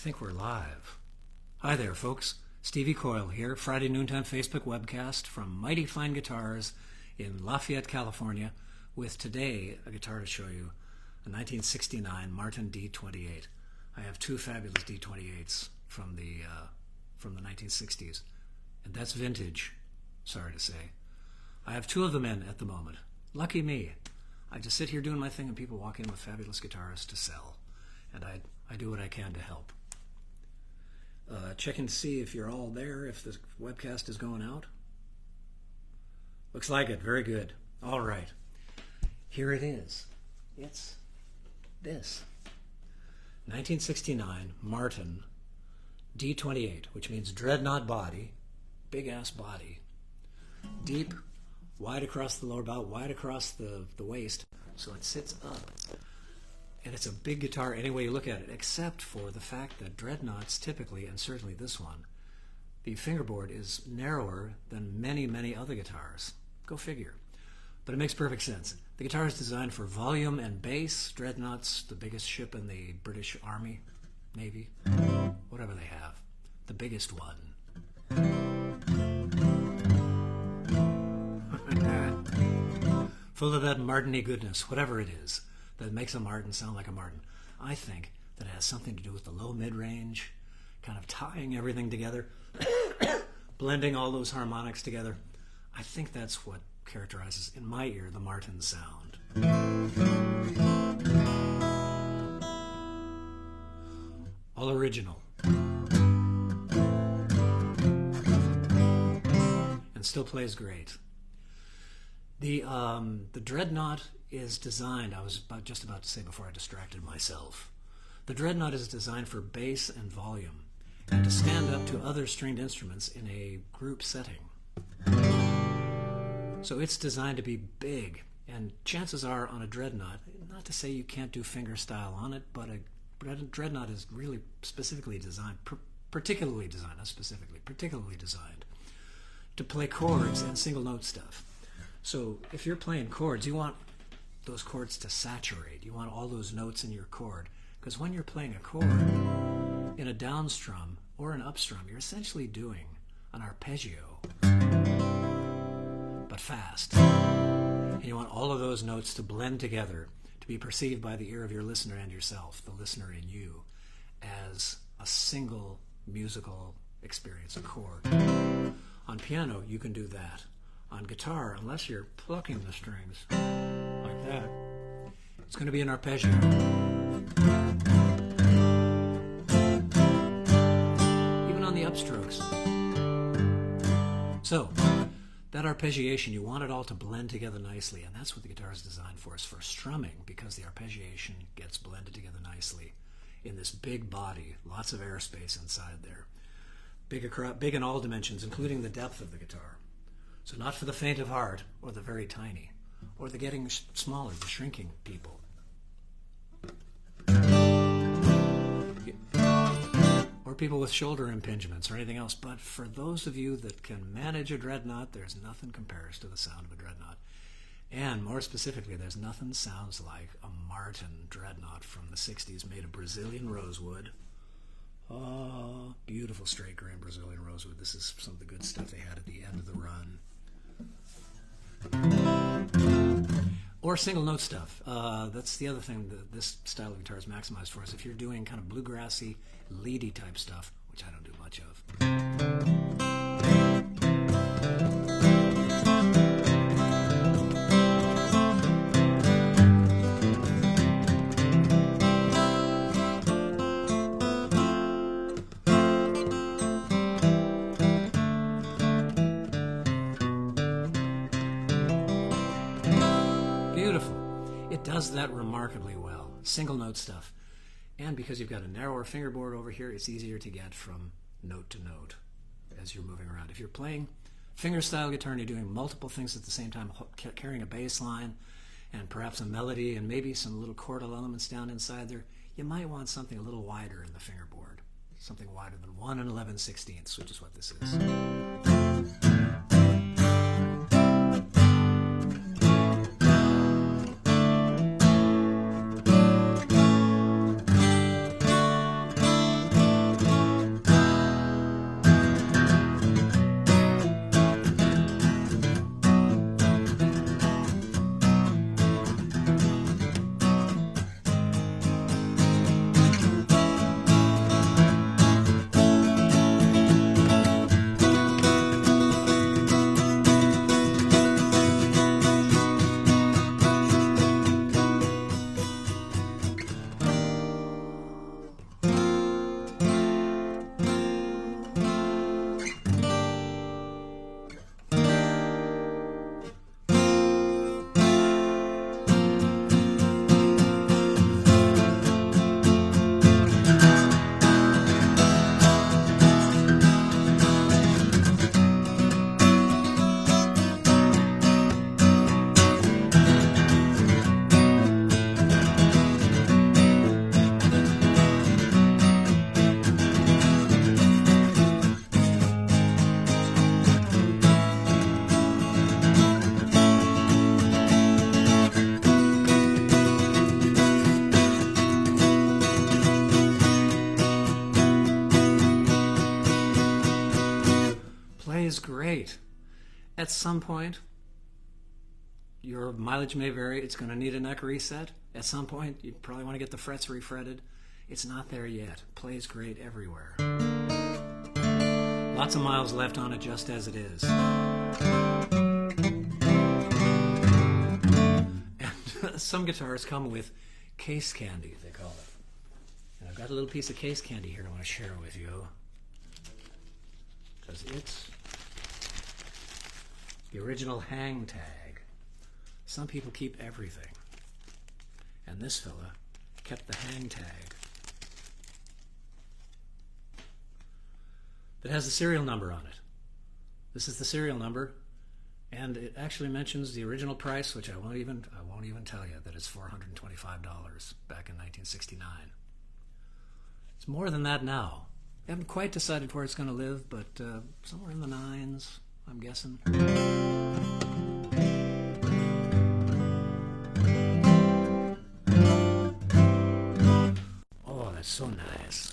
think we're live. Hi there, folks. Stevie Coyle here, Friday noontime Facebook webcast from Mighty Fine Guitars in Lafayette, California, with today a guitar to show you, a 1969 Martin D-28. I have two fabulous D-28s from the 1960s, and that's vintage, sorry to say. I have two of them in at the moment. Lucky me. I just sit here doing my thing and people walk in with fabulous guitars to sell, and I do what I can to help. Checking to see if you're all there, if the webcast is going out. Looks like it. Very good. All right. Here it is. It's this. 1969 Martin D-28, which means dreadnought body, big-ass body, deep, wide across the lower bow, wide across the waist, so it sits up. And it's a big guitar any way you look at it, except for the fact that dreadnoughts typically, and certainly this one, the fingerboard is narrower than many, many other guitars. Go figure. But it makes perfect sense. The guitar is designed for volume and bass. Dreadnoughts, the biggest ship in the British Army, Navy, whatever they have. The biggest one. Full of that Martin-y goodness, whatever it is, that makes a Martin sound like a Martin. I think that it has something to do with the low mid-range, kind of tying everything together, blending all those harmonics together. I think that's what characterizes, in my ear, the Martin sound. All original. And still plays great. The Dreadnought is designed, I was just about to say before I distracted myself, the Dreadnought is designed for bass and volume, and to stand up to other stringed instruments in a group setting. So it's designed to be big, and chances are on a Dreadnought, not to say you can't do fingerstyle on it, but a Dreadnought is really specifically designed, particularly designed to play chords and single note stuff. So if you're playing chords, you want those chords to saturate. You want all those notes in your chord. Because when you're playing a chord in a downstrum or an upstrum, you're essentially doing an arpeggio, but fast. And you want all of those notes to blend together, to be perceived by the ear of your listener and yourself, the listener in you, as a single musical experience, a chord. On piano, you can do that. On guitar, unless you're plucking the strings like that, it's going to be an arpeggio. Even on the upstrokes. So, that arpeggiation, you want it all to blend together nicely, and that's what the guitar is designed for, is for strumming, because the arpeggiation gets blended together nicely in this big body, lots of airspace inside there. Big in all dimensions, including the depth of the guitar. So not for the faint of heart, or the very tiny, or the getting smaller, the shrinking people. Or people with shoulder impingements or anything else. But for those of you that can manage a Dreadnought, there's nothing compares to the sound of a Dreadnought. And more specifically, there's nothing sounds like a Martin Dreadnought from the 60s made of Brazilian rosewood. Oh, beautiful straight grain Brazilian rosewood. This is some of the good stuff they had at the end of the run. Or single note stuff. That's the other thing that this style of guitar is maximized for, is if you're doing kind of bluegrassy, leady type stuff, which I don't do much of. Does that remarkably well. Single note stuff. And because you've got a narrower fingerboard over here, it's easier to get from note to note as you're moving around. If you're playing fingerstyle guitar and you're doing multiple things at the same time, carrying a bass line and perhaps a melody and maybe some little chordal elements down inside there, you might want something a little wider in the fingerboard. Something wider than 1 11/16, which is what this is. At some point, your mileage may vary. It's going to need a neck reset. At some point, you probably want to get the frets refretted. It's not there yet. Plays great everywhere. Lots of miles left on it just as it is. And some guitars come with case candy, they call it. And I've got a little piece of case candy here I want to share with you. Because it's the original hang tag. Some people keep everything. And this fella kept the hang tag. It has the serial number on it. This is the serial number, and it actually mentions the original price, which I won't even tell you that it's $425 back in 1969. It's more than that now. I haven't quite decided where it's going to live, but somewhere in the nines, I'm guessing. Oh, that's so nice.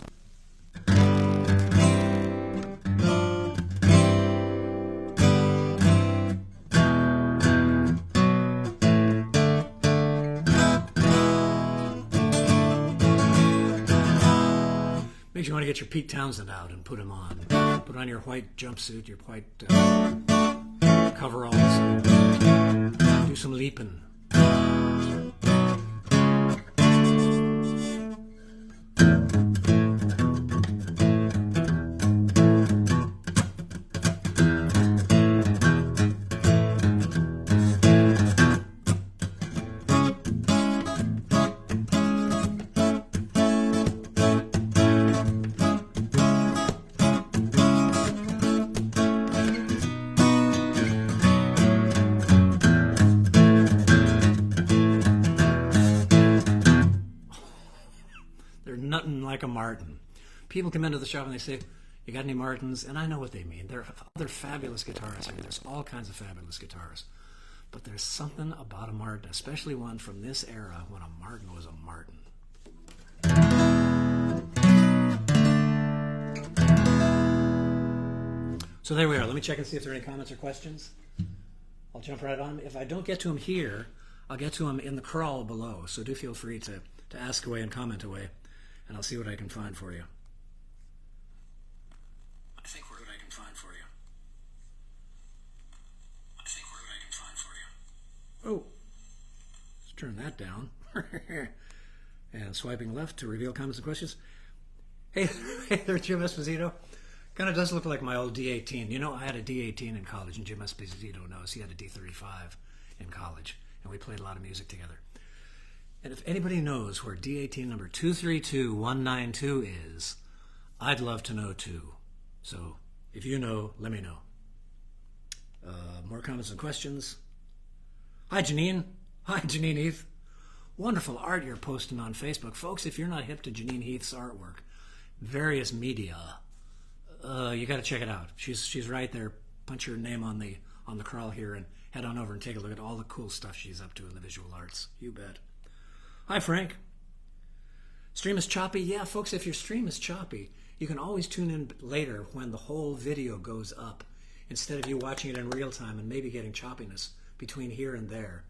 Makes you want to get your Pete Townsend out and put him on. Put on your white jumpsuit, your white coveralls. Do some leaping. Nothing like a Martin. People come into the shop and they say, "You got any Martins?" And I know what they mean. They're fabulous guitars here. There's all kinds of fabulous guitars. But there's something about a Martin, especially one from this era when a Martin was a Martin. So there we are. Let me check and see if there are any comments or questions. I'll jump right on. If I don't get to them here, I'll get to them in the crawl below. So do feel free to ask away and comment away. And I'll see what I can find for you. Oh, let's turn that down. And swiping left to reveal comments and questions. Hey there, Jim Esposito. Kind of does look like my old D-18. You know, I had a D-18 in college, and Jim Esposito knows he had a D-35 in college, and we played a lot of music together. And if anybody knows where D-18 number 232192 is, I'd love to know too. So if you know, let me know. More comments and questions. Hi, Janine. Hi, Janine Heath. Wonderful art you're posting on Facebook. Folks, if you're not hip to Janine Heath's artwork, various media, you got to check it out. She's right there. Punch your name on the crawl here and head on over and take a look at all the cool stuff she's up to in the visual arts. You bet. Hi, Frank. Stream is choppy? Yeah, folks, if your stream is choppy, you can always tune in later when the whole video goes up. Instead of you watching it in real time and maybe getting choppiness between here and there,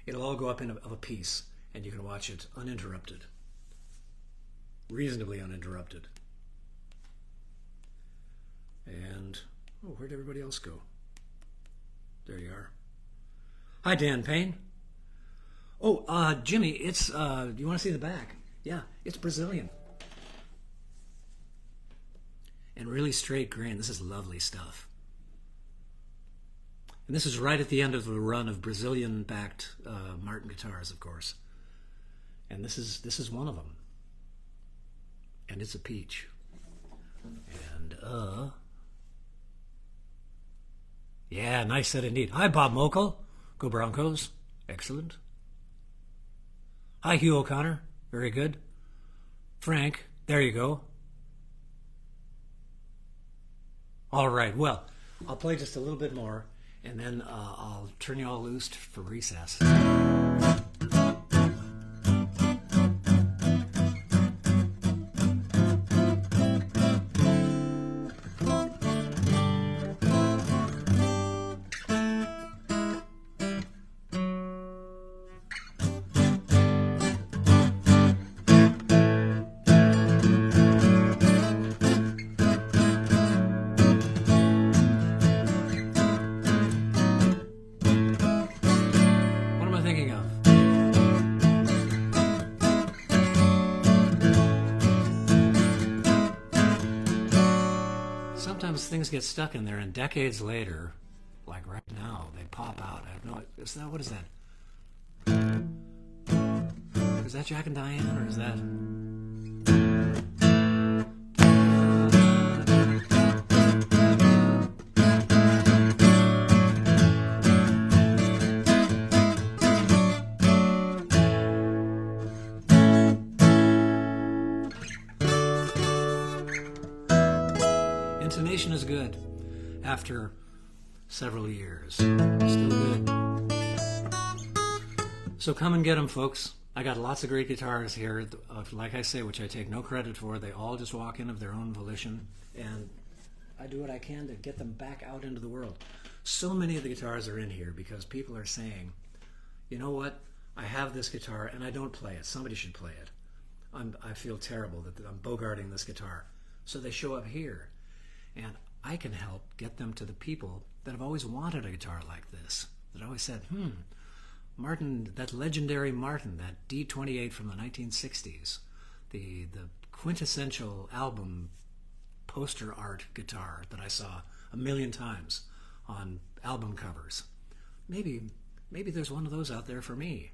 it'll all go up in a piece, and you can watch it uninterrupted. Reasonably uninterrupted. And, oh, where'd everybody else go? There you are. Hi, Dan Payne. Oh, Jimmy, it's, you want to see the back? Yeah, it's Brazilian. And really straight grain. This is lovely stuff. And this is right at the end of the run of Brazilian-backed Martin guitars, of course. And this is one of them. And it's a peach. And, yeah, nice set indeed. Hi, Bob Mokel. Go Broncos. Excellent. Hi, Hugh O'Connor. Very good. Frank, there you go. All right, well, I'll play just a little bit more, and then I'll turn you all loose for recess. sometimes things get stuck in there, and decades later, like right now, they pop out. I have no. Is that what is that? Is that Jack and Diane, or is that? Intonation is good after several years. Still good. So come and get them, folks. I got lots of great guitars here, like I say, which I take no credit for. They all just walk in of their own volition, and I do what I can to get them back out into the world. So many of the guitars are in here because people are saying, you know what, I have this guitar and I don't play it. Somebody should play it. I feel terrible that I'm bogarting this guitar. So they show up here, and I can help get them to the people that have always wanted a guitar like this, that always said, Martin, that legendary Martin, that D-28 from the 1960s, the quintessential album poster art guitar that I saw a million times on album covers. Maybe there's one of those out there for me.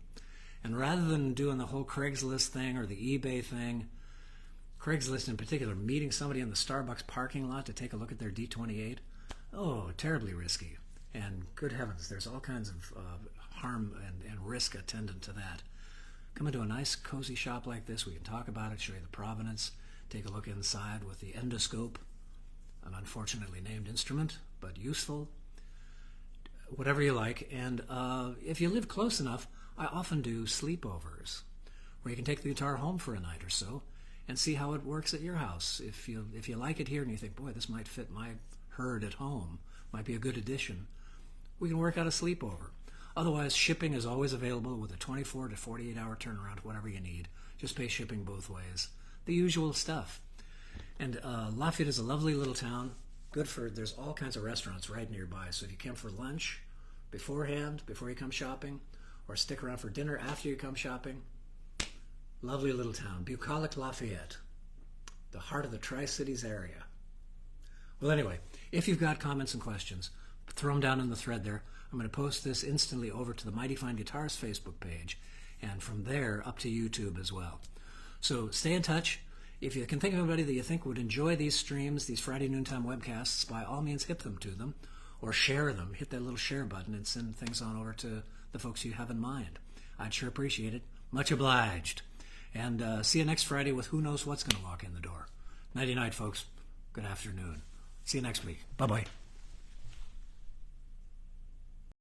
And rather than doing the whole Craigslist thing or the eBay thing, Craigslist in particular, meeting somebody in the Starbucks parking lot to take a look at their D-28, oh, terribly risky. And good heavens, there's all kinds of harm and risk attendant to that. Come into a nice cozy shop like this, we can talk about it, show you the provenance, take a look inside with the endoscope, an unfortunately named instrument, but useful, whatever you like. And if you live close enough, I often do sleepovers, where you can take the guitar home for a night or so and see how it works at your house. If you like it here and you think, boy, this might fit my herd at home, might be a good addition, we can work out a sleepover. Otherwise, shipping is always available with a 24 to 48 hour turnaround, whatever you need. Just pay shipping both ways. The usual stuff. And Lafayette is a lovely little town. Good for, there's all kinds of restaurants right nearby. So if you come for lunch beforehand, before you come shopping, or stick around for dinner after you come shopping, lovely little town. Bucolic, Lafayette, the heart of the Tri-Cities area. Well, anyway, if you've got comments and questions, throw them down in the thread there. I'm going to post this instantly over to the Mighty Fine Guitars Facebook page, and from there up to YouTube as well. So stay in touch. If you can think of anybody that you think would enjoy these streams, these Friday noontime webcasts, by all means hit them to them, or share them. Hit that little share button and send things on over to the folks you have in mind. I'd sure appreciate it. Much obliged. And see you next Friday with who knows what's going to walk in the door. Nighty-night, folks. Good afternoon. See you next week. Bye-bye.